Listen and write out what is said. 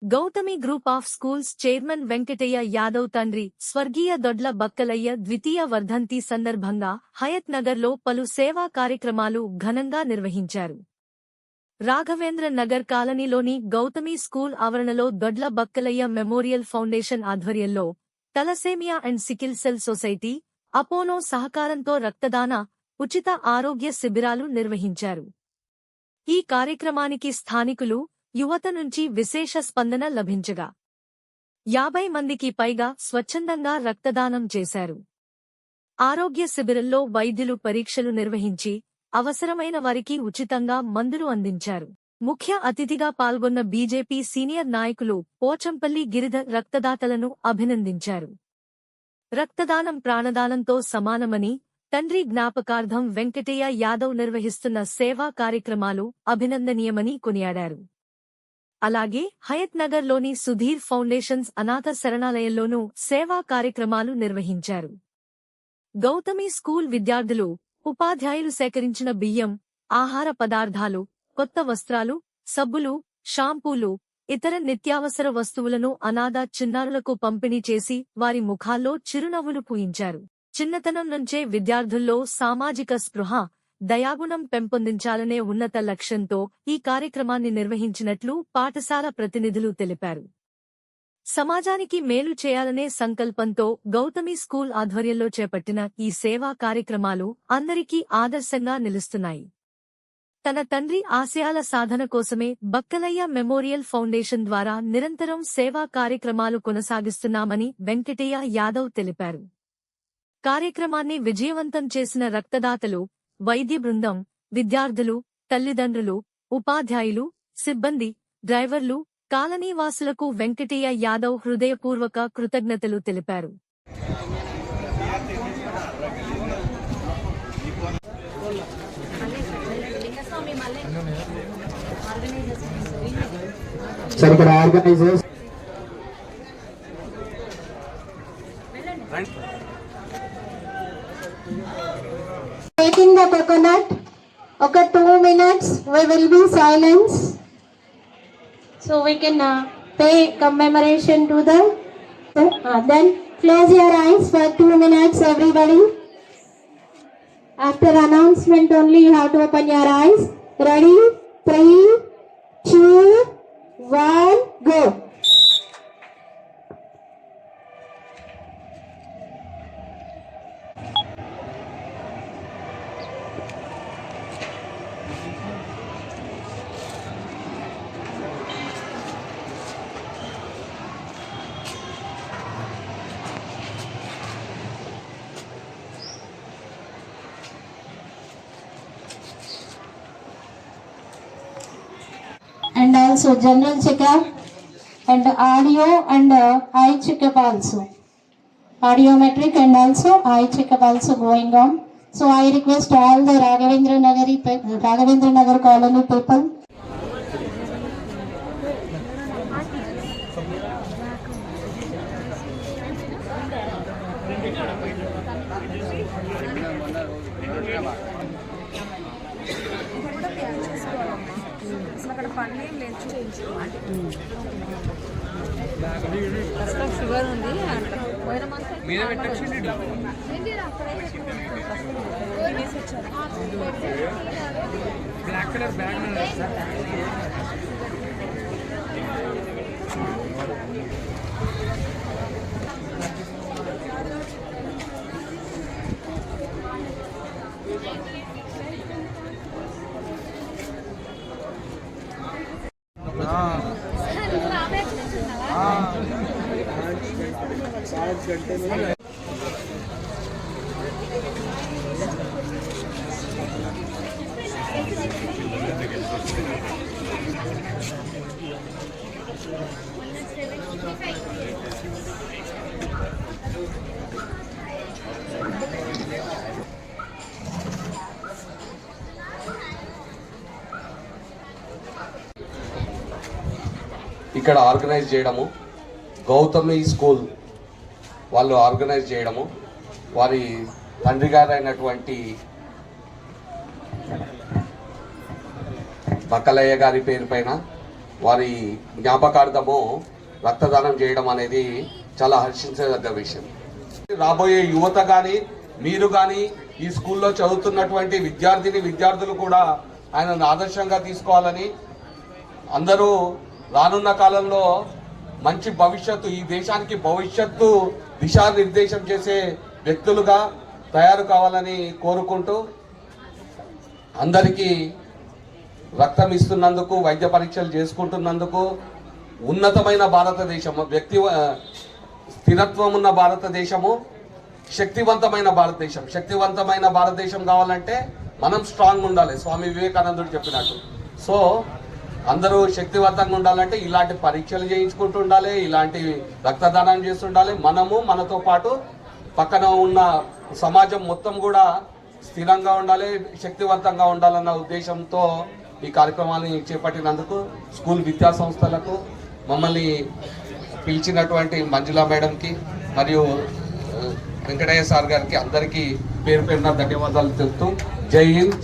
Gautami group of schools chairman Venkataiah Yadav తండ్రి స్వర్గీయ దొడ్ల బక్కలయ్య ద్వితీయ వర్ధంతి సందర్భంగా హయత్ నగర్లో పలు సేవా కార్యక్రమాలు ఘనంగా నిర్వహించారు. రాఘవేంద్ర నగర్ కాలనీలోని గౌతమి స్కూల్ ఆవరణలో దొడ్ల బక్కలయ్య మెమోరియల్ ఫౌండేషన్ ఆధ్వర్యంలో Thalassaemia and Sickle Cell Society, Apollo సహకారంతో రక్తదాన, ఉచిత ఆరోగ్య శిబిరాలు నిర్వహించారు. ఈ కార్యక్రమానికి స్థానికులు, యువత నుంచి విశేష స్పందన లభించగా 50 మందికి పైగా స్వచ్ఛందంగా రక్తదానం చేశారు. ఆరోగ్య శిబిరంలో వైద్యులు పరీక్షలు నిర్వహించి అవసరమైన వారికి ఉచితంగా మందులు అందించారు. ముఖ్య అతిథిగా పాల్గొన్న బీజేపీ సీనియర్ నాయకులు పోచంపల్లి గిరిధర్ రక్తదాతలను అభినందించారు. రక్తదానం ప్రాణదానంతో సమానమని, తండ్రి జ్ఞాపకార్థం వెంకటయ్య యాదవ్ నిర్వహిస్తున్న సేవా కార్యక్రమాలు అభినందనీయమని కొనియాడారు. అలాగే హయత్ నగర్లోని సుధీర్ ఫౌండేషన్స్ అనాథ శరణాలయంలోనూ సేవా కార్యక్రమాలు నిర్వహించారు. గౌతమి స్కూల్ విద్యార్థులు, ఉపాధ్యాయులు సేకరించిన బియ్యం, ఆహార పదార్థాలు, కొత్త వస్త్రాలు, సబ్బులు, షాంపూలు, ఇతర నిత్యావసర వస్తువులను అనాథ చిన్నారులకు పంపిణీ చేసి వారి ముఖాల్లో చిరునవ్వులు పూయించారు. చిన్నతనం నుంచే విద్యార్థుల్లో సామాజిక స్పృహ, దయాగుణం పెంపొందించాలనే ఉన్నత లక్ష్యంతో ఈ కార్యక్రమాన్ని నిర్వహించినట్లు పాఠశాల ప్రతినిధులు తెలిపారు. సమాజానికి మేలు చేయాలనే సంకల్పంతో గౌతమి స్కూల్ ఆధ్వర్యంలో చేపట్టిన ఈ సేవా కార్యక్రమాలు అందరికీ ఆదర్శంగా నిలుస్తున్నాయి. తన తండ్రి ఆశయాల సాధన కోసమే బక్కలయ్య మెమోరియల్ ఫౌండేషన్ ద్వారా నిరంతరం సేవా కార్యక్రమాలు కొనసాగిస్తున్నామని వెంకటయ్య యాదవ్ తెలిపారు. కార్యక్రమాన్ని విజయవంతం చేసిన రక్తదాతలు, వైద్య బృందం, విద్యార్థులు, తల్లిదండ్రులు, ఉపాధ్యాయులు, సిబ్బంది, డ్రైవర్లు, కాలనీవాసులకు వెంకటయ్య యాదవ్ హృదయపూర్వక కృతజ్ఞతలు తెలిపారు. Taking the coconut, okay, 2 minutes we will be silence, so we can pay commemoration to them. Then close your eyes for 2 minutes, everybody. After announcement only you have to open your eyes. Ready? 3, 2, 1, go. And also general checkup and audio and eye checkup also, audiometric and also eye checkup also going on. So I request all the Raghavendra Nagar colony people. Sugar ఉంది మీద black colour bag ఇక్కడ organise చేయడము, Gautami school వాళ్ళు organise చేయడము, వారి తండ్రి గారు అయినటువంటి బక్కలయ్య గారి పేరు పైన వారి జ్ఞాపకార్థము రక్తదానం చేయడం అనేది చాలా హర్షించదగ్గ విషయం. రాబోయే యువత కానీ మీరు కానీ ఈ స్కూల్లో చదువుతున్నటువంటి విద్యార్థులు కూడా ఆయనను ఆదర్శంగా తీసుకోవాలని, అందరూ రానున్న కాలంలో మంచి భవిష్యత్తు, ఈ దేశానికి భవిష్యత్తు దిశానిర్దేశం చేసే వ్యక్తులుగా తయారు కావాలని కోరుకుంటూ, అందరికీ రక్తం ఇస్తున్నందుకు, వైద్య పరీక్షలు చేసుకుంటున్నందుకు, ఉన్నతమైన భారతదేశము, స్థిరత్వం ఉన్న భారతదేశము, శక్తివంతమైన భారతదేశం కావాలంటే మనం స్ట్రాంగ్ ఉండాలి, స్వామి వివేకానందుడు చెప్పినట్టు. సో అందరూ శక్తివంతంగా ఉండాలంటే ఇలాంటి పరీక్షలు చేయించుకుంటూ ఉండాలి, ఇలాంటి రక్తదానం చేస్తుండాలి. మనతో పాటు పక్కన ఉన్న సమాజం మొత్తం కూడా స్థిరంగా ఉండాలి, శక్తివంతంగా ఉండాలన్న ఉద్దేశంతో ఈ కార్యక్రమాన్ని చేపట్టినందుకు స్కూల్ విద్యా సంస్థలకు, మమ్మల్ని పిలిచినటువంటి మంజులా మేడంకి మరియు వెంకటయ్య సార్ గారికి అందరికీ పేరు పేరున ధన్యవాదాలు తెలుపుతూ జై హింద్.